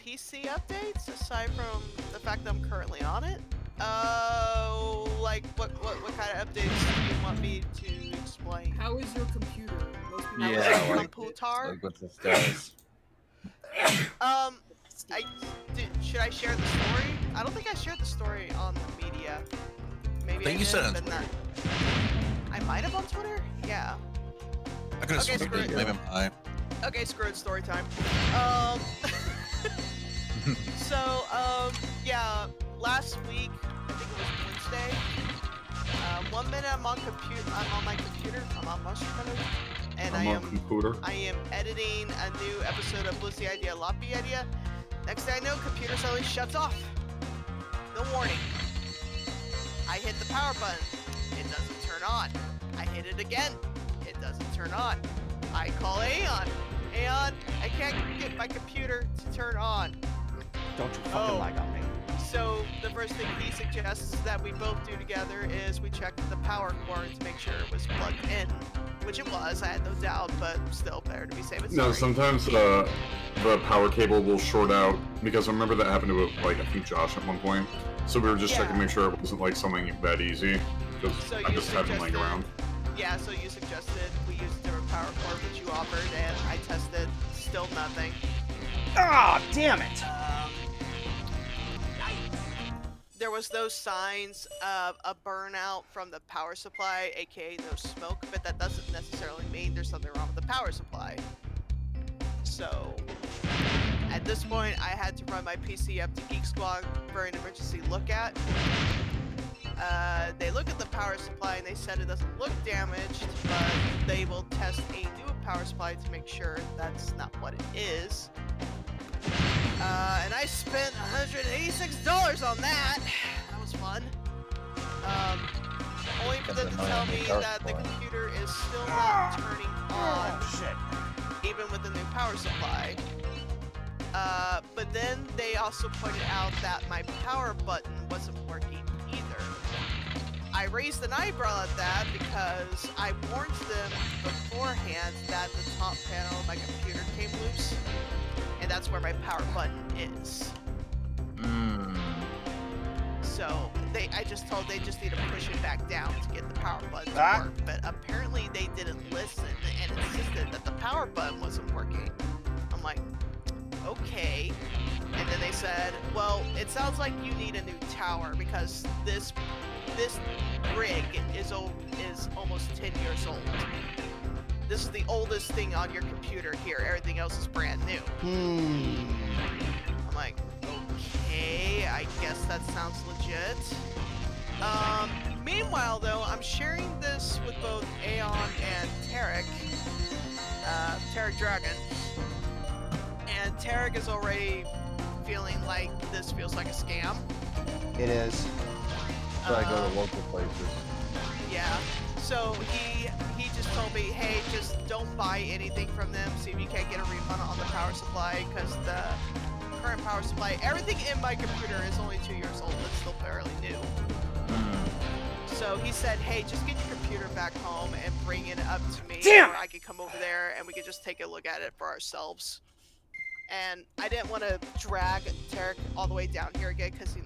PC updates aside from the fact that I'm currently on it? Like what kind of updates do you want me to explain? How is your computer? Most people Yeah, like, computer. like what this does. Should I share the story? I don't think I shared the story on the media. Maybe I think you said did, on but Twitter. I might have on Twiter? Yeah. I could have Okay, sworn screw you did. it. Maybe I'm high. Okay, screw it, story time. Yeah, last week, I think it was Wednesday, 1 minute I'm on my computer, I'm on Mushroom, and I am editing a new episode of Blissy Idea, Loppy Idea. Next thing I know, computer suddenly shuts off. No warning. I hit the power button. It doesn't turn on. I hit it again. It doesn't turn on. I call Aeon. Aeon, I can't get my computer to turn on. Don't you fucking lag on me. So the first thing he suggests that we both do together is we check the power cord to make sure it was plugged in, which it was. I had no doubt, but still better to be safe than sorry. No, sometimes the power cable will short out, because I remember that happened to, like, I think Josh at one point. So we were just checking to make sure it wasn't like something that easy, because So I just had them laying around. Yeah, so you suggested we use a different power cord, which you offered, and I tested. Still nothing. Ah, damn it! There was no signs of a burnout from the power supply, aka no smoke, but that doesn't necessarily mean there's something wrong with the power supply. So, at this point, I had to run my PC up to Geek Squad for an emergency look at. They look at the power supply and they said it doesn't look damaged, but they will test a new power supply to make sure that's not what it is. And I spent $186 on that. That was fun. Only for them to tell me that the computer is still not turning on, even with the new power supply. But then they also pointed out that my power button wasn't working either. I raised an eyebrow at that because I warned them beforehand that the top panel of my computer came loose, and that's where my power button is. So I just told they just need to push it back down to get the power button to work, but apparently they didn't listen and insisted that the power button wasn't working. I'm like, okay. And then they said, well, it sounds like you need a new tower because this rig is almost 10 years old. This is the oldest thing on your computer here. Everything else is brand new. I'm like, okay, I guess that sounds legit. Meanwhile, though, I'm sharing this with both Aeon and Tarek. Tarek Dragon. And Tarek is already feeling like this feels like a scam. It is. So I go to local places. Yeah. So he just told me, hey, just don't buy anything from them. See if you can't get a refund on the power supply, because the current power supply, everything in my computer is only 2 years old. It's still fairly new. So he said, hey, just get your computer back home and bring it up to me. Damn! Or I could come over there and we could just take a look at it for ourselves. And I didn't want to drag Tarek all the way down here again, because he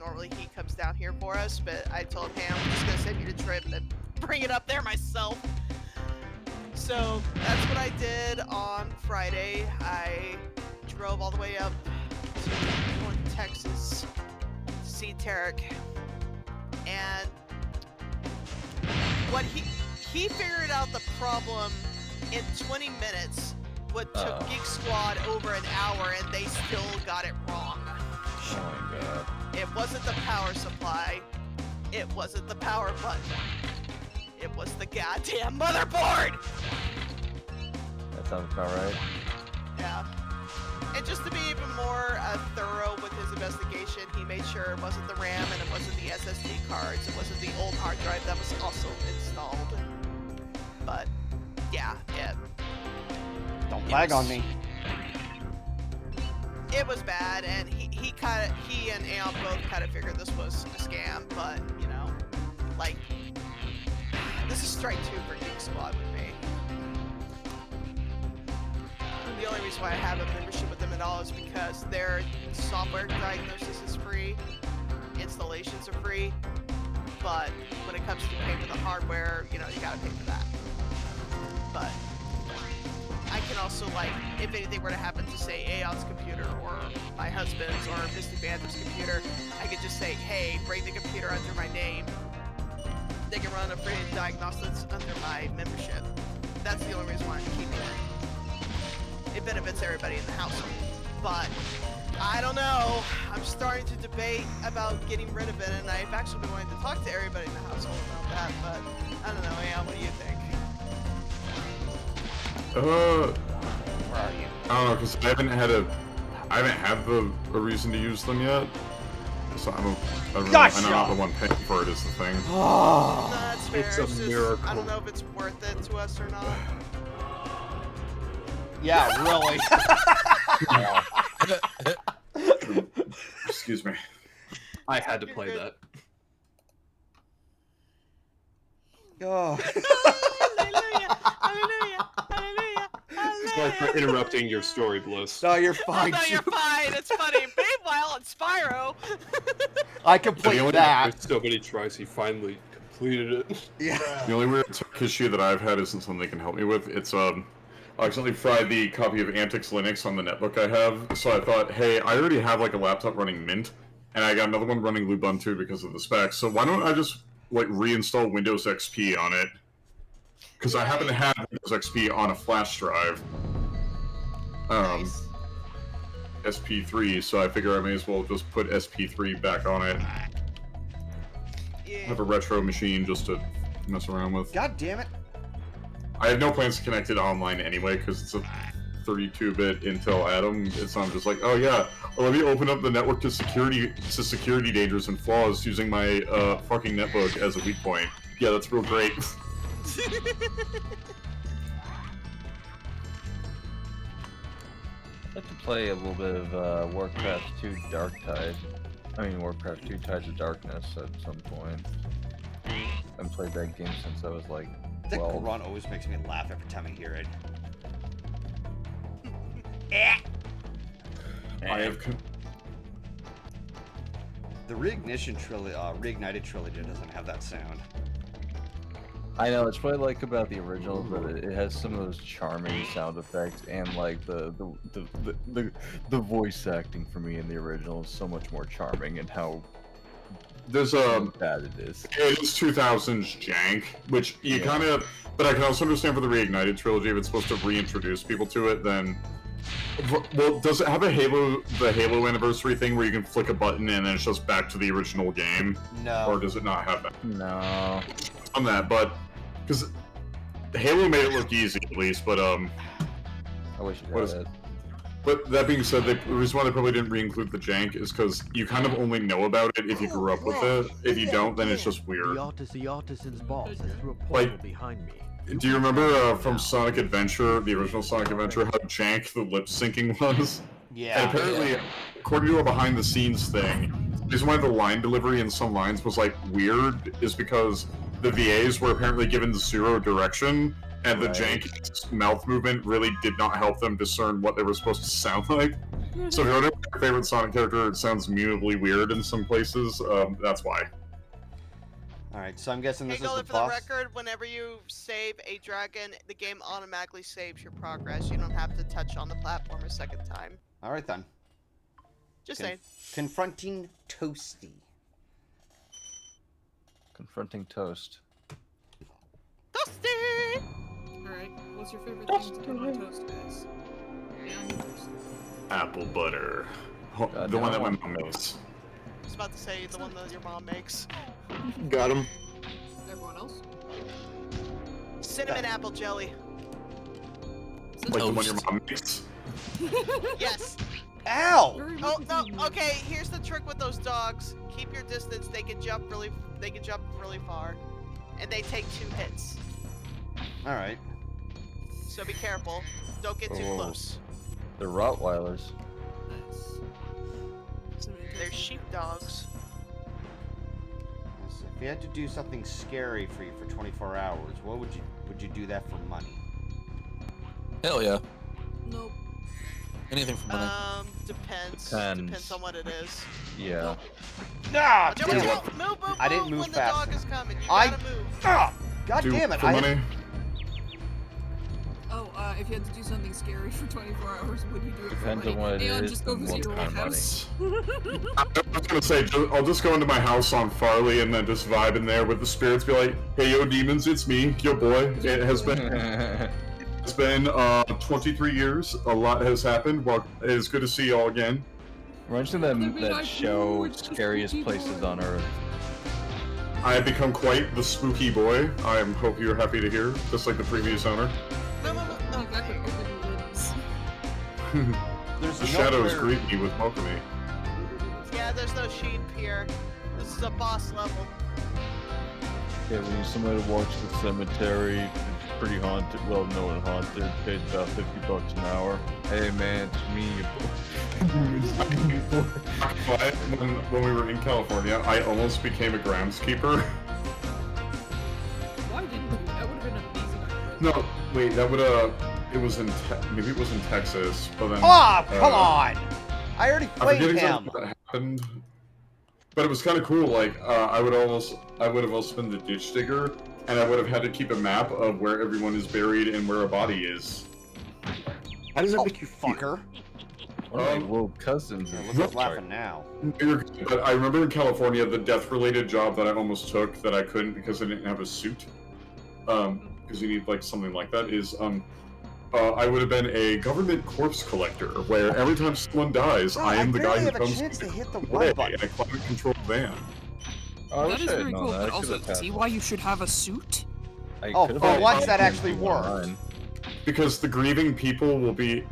comes down here for us. But I told him, hey, I'm just going to send you the trip and bring it up there myself. So that's what I did on Friday. I drove all the way up to North Texas to see Tarek. And what he figured out the problem in 20 minutes. What took Geek Squad over an hour, and they still got it wrong. Oh my god. It wasn't the power supply. It wasn't the power button. It was the goddamn motherboard! That sounds about right. Yeah. And just to be even more thorough with his investigation, he made sure it wasn't the RAM and it wasn't the SSD cards. It wasn't the old hard drive that was also installed. But, yeah, Don't lag on me. It was bad, and he and Aeon both kind of figured this was a scam, but, you know, like, this is strike two for Geek Squad with me. the only reason why I have a membership with them at all is because their software diagnosis is free, installations are free, but when it comes to paying for the hardware, you know, you gotta pay for that. But I can also, like, if anything were to happen to, say, Aeon's computer or my husband's or Misty Panther's computer, I could just say, hey, bring the computer under my name. They can run a free diagnostics under my membership. That's the only reason why I'm keeping it. It benefits everybody in the household. But I don't know. I'm starting to debate about getting rid of it, and I've actually been wanting to talk to everybody in the household about that, but I don't know, Aeon, what do you think? Where are you? I don't know, because I haven't had a reason to use them yet. So I don't know. Gotcha! I'm not the one paying for it is the thing. Oh, That's fair. It's a just, miracle. I don't know if it's worth it to us or not. yeah, really. Excuse me. I had to play You're that. Oh. Hallelujah! Hallelujah! Hallelujah! Sorry for interrupting your story, Bliss. No, you're Oh, fine. no, you're fine. It's funny. Meanwhile, on Spyro. I complete that. After so many tries, he finally completed it. Yeah. The only weird tech issue that I've had isn't something they can help me with. It's I accidentally fried the copy of Antics Linux on the netbook I have, so I thought, hey, I already have like a laptop running Mint, and I got another one running Lubuntu because of the specs, so why don't I just like reinstall Windows XP on it? Because I happen to have Windows XP on a flash drive. Nice. SP3, so I figure I may as well just put SP3 back on it. Yeah. Have a retro machine just to mess around with. God damn it. I have no plans to connect it online anyway, because it's a 32-bit Intel Atom. So I'm just like, oh yeah, let me open up the network to security dangers and flaws using my fucking netbook as a weak point. Yeah, that's real great. I'd like to play a little bit of Warcraft 2 Darktide. I mean, Warcraft 2 Tides of Darkness at some point. I haven't played that game since I was like That 12. grunt always makes me laugh every time I hear it. I have. The Reignited trilogy doesn't have that sound. I know, it's what I like about the original, but it has some of those charming sound effects, and like the voice acting for me in the original is so much more charming, and how There's bad it is. It is 2000s jank, which you kind of. But I can also understand for the Reignited trilogy, if it's supposed to reintroduce people to it, then. Well, does it have the Halo anniversary thing where you can flick a button and then it's just back to the original game? No. Or does it not have that? No. On that, but because Halo made it look easy at least, but I wish it What had is- it. But that being said, the reason why they probably didn't re-include the jank is because you kind of only know about it if you grew up with it. If you don't, then it's just weird. The artisan's boss is through a portal Like- behind me. Do you remember from Sonic Adventure, the original Sonic Adventure, how jank the lip syncing was? Yeah. And apparently, according to a behind-the-scenes thing, the reason why the line delivery in some lines was like weird is because the VAs were apparently given zero direction, and the jank mouth movement really did not help them discern what they were supposed to sound like. So if you're wondering your favorite Sonic character, it sounds mutably weird in some places. That's why. Alright, so I'm guessing this Hey, is the Golden, for the boss. record, whenever you save a dragon, the game automatically saves your progress. You don't have to touch on the platform a second time. Alright then. Just Con- saying. Confronting Toasty. Confronting Toast. Dusty! Alright, what's your favorite thing to put on toast, guys? Yeah, I'm first. Apple butter. God, The one no, that my I want mom makes. I was about to say the one that your mom makes. Got him. Everyone else? Cinnamon apple jelly. Like the one your mom makes. Yes. Ow! Very Oh much no. confusing. Okay. Here's the trick with those dogs. Keep your distance. They can jump really far, and they take 2 hits. Alright. So be careful. Don't get too Oh. close. They're Rottweilers. Nice. Cinnamon They're toast. sheepdogs. So if you had to do something scary for you for 24 hours, what would you do that for money? Hell yeah. Nope. Anything for money. Depends. Depends. Depends on what it is. Yeah. Ah, Watch out, damn watch it. out. Move, move, I didn't move move when fast the dog is coming. You I- gotta move. Ah, God Do damn it. for money. Oh, if you had to do something scary for 24 hours, would you do it Depends for on money? what it Aeon, is just go and visit what your old kind of money. house. I was gonna say, I'll just go into my house on Farley and then just vibe in there with the spirits. Be like, "Hey, yo, demons, it's me, yo, boy. It has been." It's been 23 years. A lot has happened. Well, it is good to see you all again. Reminds me of that show, Scariest Places on Earth. I have become quite the spooky boy. I hope you're happy to hear, just like the previous owner. No, no, no. That could open your limbs. There's The no shadows where- greet me with welcoming. Yeah, there's no sheep here. This is a boss level. Yeah, when somebody walks the cemetery, it's pretty haunted. Well, no one haunted. Paid about $50 an hour. Hey man, it's me. But when we were in California, I almost became a groundskeeper. Why didn't you? That would have been amazing. No, wait, that would it was in maybe it was in Texas, but then. Ah, come on! I already I played forget him. exactly what happened, but it was kind of cool. Like, I would have also been the ditch digger, and I would have had to keep a map of where everyone is buried and where a body is. How does that Oh, make you feel? fucker. One of my little cousins Yeah, is look who's laughing now. But I remember in California, the death-related job that I almost took that I couldn't because I didn't have a suit. Because you need like something like that is I would have been a government corpse collector, where every time someone dies, Bro, I am the guy barely who have a comes chance to to hit the away one button. in a climate-controlled van. Oh, I That wish is I had very known cool, that. but I also, could've had- see why you should have a suit? I Oh, could've for had once it that actually online. worked. Because the grieving people will be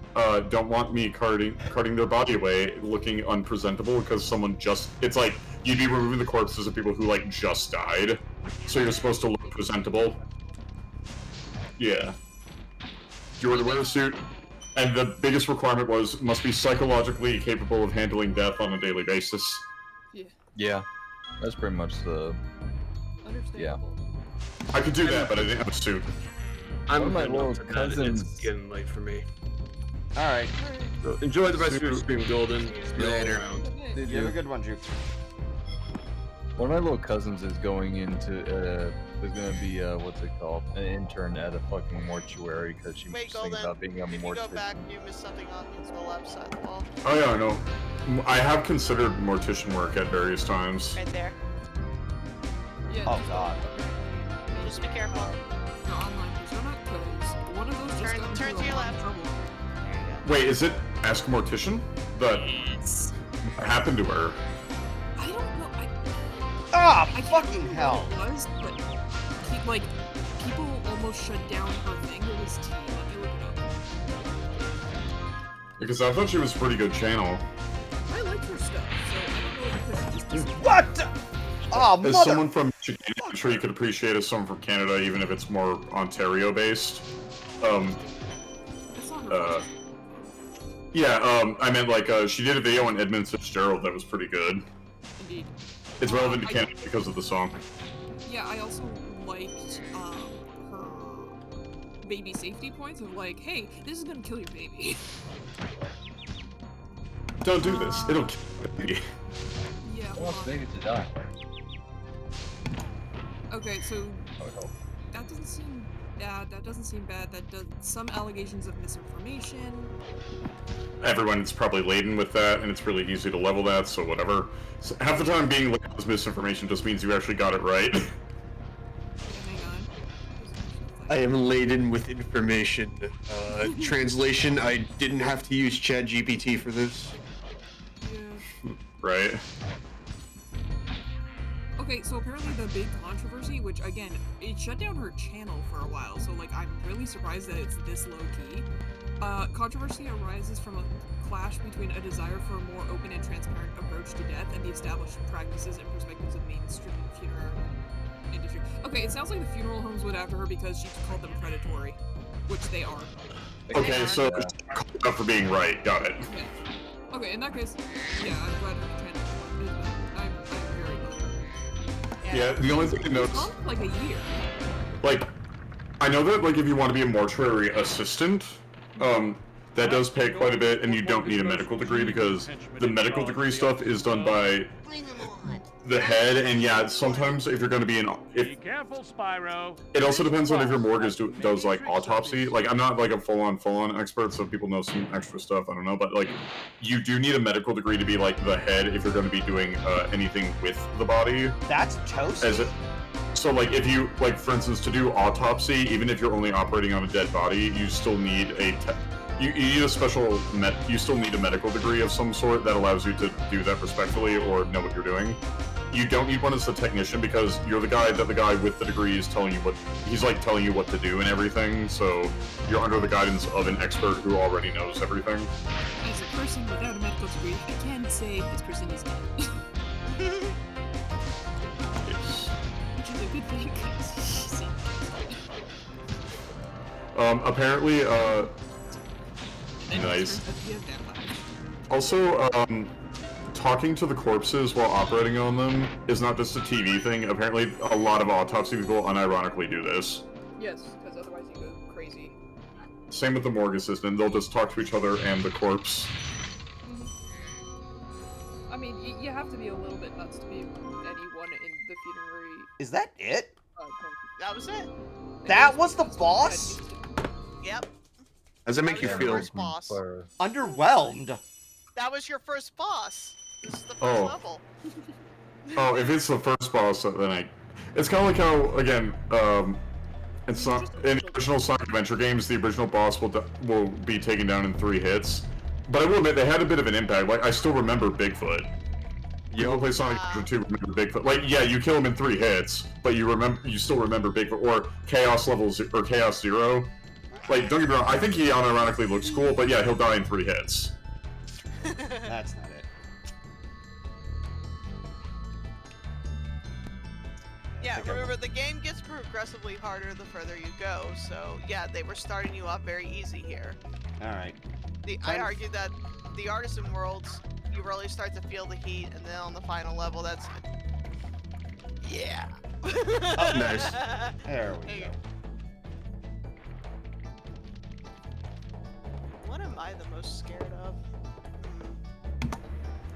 don't want me carting their body away looking unpresentable because someone just it's like you'd be removing the corpses of people who like just died, so you're supposed to look presentable. Yeah. You were to wear a suit, and the biggest requirement was must be psychologically capable of handling death on a daily basis. Yeah, that's pretty much the. Understandable. I could do that, but I didn't have a suit. One of I'm my heading little off to bed. cousins- It's getting late for me. Alright. So enjoy the rest of your stream, Golden. Later. Did You have a good one, Juke. One of my little cousins is going into is gonna be what's it called, an intern at a fucking mortuary because she was Wait, thinking Golden. about being a If you go mortician. back, you missed something on the left side of the wall. Oh yeah, I know. I have considered mortician work at various times. Right there. Yeah, Oh, just God. Just be careful. your online persona, because one of those just Turn- got turn into to a your lot of left. trouble. There you go. Wait, is it Ask Mortician? That happened to her. I don't know. Ah, I can't fucking remember hell. what it was, but people almost shut down her thing. It was T. Let me look it up. Because I thought she was a pretty good channel. I like her stuff, so I don't know because she just doesn't. What? the- Ah, As mother. someone from Michigan, I'm sure you could appreciate as someone from Canada, even if it's more Ontario-based. It's not her fault. Yeah, I meant like, she did a video on Edmund Fitzgerald that was pretty good. Indeed. It's relevant to I- Canada because of the song. Yeah, I also liked her baby safety points of like, hey, this is gonna kill your baby. Don't do this, it'll kill me. Yeah. Who wants baby to die? Okay, so I would hope. that doesn't seem bad. That doesn't seem bad. That does some allegations of misinformation. Everyone's probably laden with that, and it's really easy to level that, so whatever. So half the time being labeled as misinformation just means you actually got it right. Okay, hang on. I am laden with information. Translation, I didn't have to use ChatGPT for this. Yeah. Right? Okay, so apparently the big controversy, which again, it shut down her channel for a while, so like I'm really surprised that it's this low key. Controversy arises from a clash between a desire for a more open and transparent approach to death and the established practices and perspectives of mainstream funeral industry. Okay, it sounds like the funeral homes went after her because she called them predatory, which they are. Okay, so up for being right, got it. Yeah. Okay, in that case, yeah, I'm glad her channel. I'm very glad. Yeah, the only thing to note It's is, gone for like a year. like, I know that, like, if you want to be a mortuary assistant, That does pay quite a bit, and you don't need a medical degree because the medical degree stuff is done by the head, and yeah, sometimes if you're going to be Be careful, Spyro. it also depends on if your morgue does like autopsy. Like, I'm not like a full-on expert, so people know some extra stuff, I don't know, but like, you do need a medical degree to be like the head if you're going to be doing anything with the body. That's toasty. So like, if you, like, for instance, to do autopsy, even if you're only operating on a dead body, you still need you need a special you still need a medical degree of some sort that allows you to do that respectfully or know what you're doing. You don't need one as a technician because you're the guy with the degree is telling you telling you what to do and everything, so you're under the guidance of an expert who already knows everything. As a person without a medical degree, I can say this person is dead. Yes. Which is a good thing, Apparently, nice. Also, talking to the corpses while operating on them is not just a TV thing. Apparently, a lot of autopsy people unironically do this. Yes, because otherwise you go crazy. Same with the morgue assistant. They'll just talk to each other and the corpse. I mean, you have to be a little bit nuts to be anyone in the funerary. Is that it? That was it. That was the boss? Yep. Does it make you That was feel your first boss. Underwhelmed. That was your first boss. This is the first Oh. level. Oh, if it's the first boss, then it's kind of like how, again, it's not in the original Sonic Adventure games. The original boss will be taken down in 3 hits. But I will admit they had a bit of an impact. Like, I still remember Bigfoot. You ever play Sonic Adventure 2? Remember Bigfoot? Like, yeah, you kill him in 3 hits, but you still remember Bigfoot or Chaos Levels or Chaos Zero. Like, don't get me wrong, I think he unironically looks cool, but yeah, he'll die in 3 hits. That's not it. Yeah, remember, the game gets progressively harder the further you go, so yeah, they were starting you off very easy here. Alright. I argue that the Artisan Worlds, you really start to feel the heat, and then on the final level, that's... Yeah! Oh, nice. There we go. What am I the most scared of?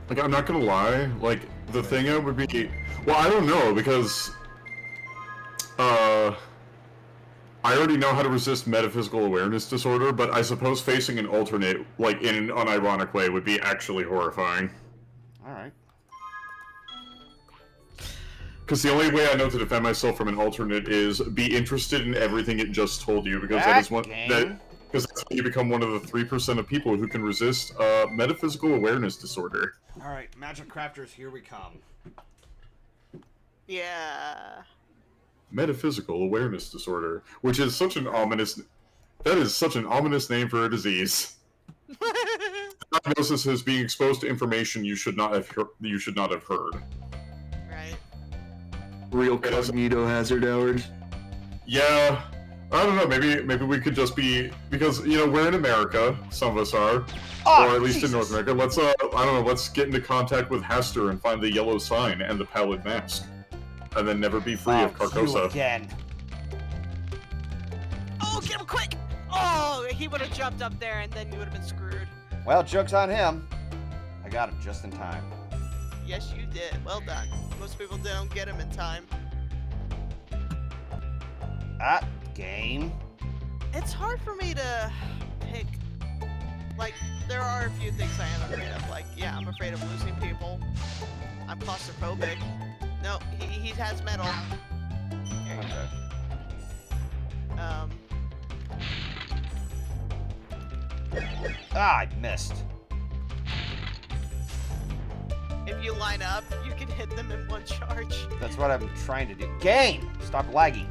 Like, I'm not gonna lie, like, the thing I would be... Well, I don't know, because... I already know how to resist metaphysical awareness disorder, but I suppose facing an alternate, like, in an unironic way, would be actually horrifying. Alright. Because the only way I know to defend myself from an alternate is be interested in everything it just told you, because that is one... Because that's how you become one of the 3% of people who can resist metaphysical awareness disorder. Alright, Magic Crafters, here we come. Yeah. Metaphysical awareness disorder, which is such an ominous... That is such an ominous name for a disease. Diagnosis is being exposed to information you should not have heard. Right. Real cognito hazard, Howard. Yeah, I don't know. Maybe we could just be, because you know we're in America. Some of us are, or at least in North America. Let's I don't know. Let's get into contact with Hester and find the yellow sign and the pallid mask, and then never be free of Carcosa. Again. Oh, get him quick! Oh, he would have jumped up there, and then you would have been screwed. Well, joke's on him. I got him just in time. Yes, you did. Well done. Most people don't get him in time. Ah, game. It's hard for me to pick. Like, there are a few things I am afraid of. Like, yeah, I'm afraid of losing people. I'm claustrophobic. No, he has metal. There you go. Ah, I missed. If you line up, you can hit them in one charge. That's what I'm trying to do. Game! Stop lagging.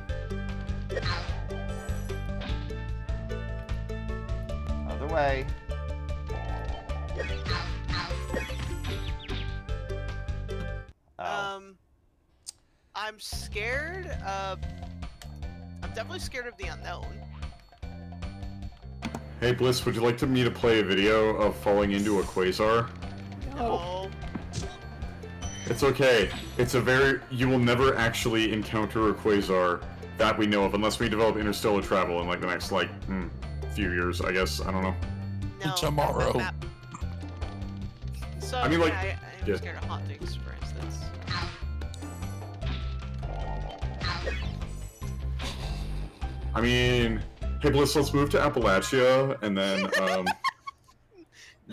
Other way. Oh. I'm scared of... I'm definitely scared of the unknown. Hey Bliss, would you like me to play a video of falling into a quasar? No. It's okay. You will never actually encounter a quasar that we know of, unless we develop interstellar travel in like the next few years, I guess. I don't know. No. Tomorrow. So, I mean, like, I'm yeah. scared of hauntings, for instance. I mean, hey Bliss, let's move to Appalachia, and then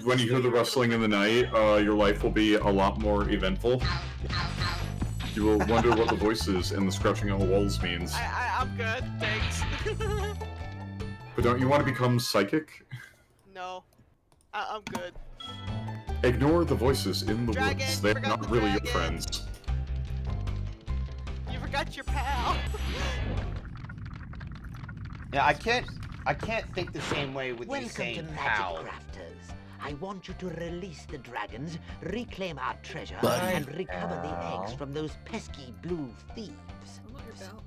when you hear the rustling in the night, your life will be a lot more eventful. You will wonder what the voices and the scratching on the walls means. I'm good, thanks. But don't you want to become psychic? No, I'm good. Ignore the voices in the Dragon, woods. you They're forgot not the really your dragon. friends. You forgot your pal. Yeah, I can't think the same way with you Welcome to saying Magic pal. Crafters. I want you to release the dragons, reclaim our treasure, Buddy. and recover the eggs from those pesky blue thieves. I'm not your pal.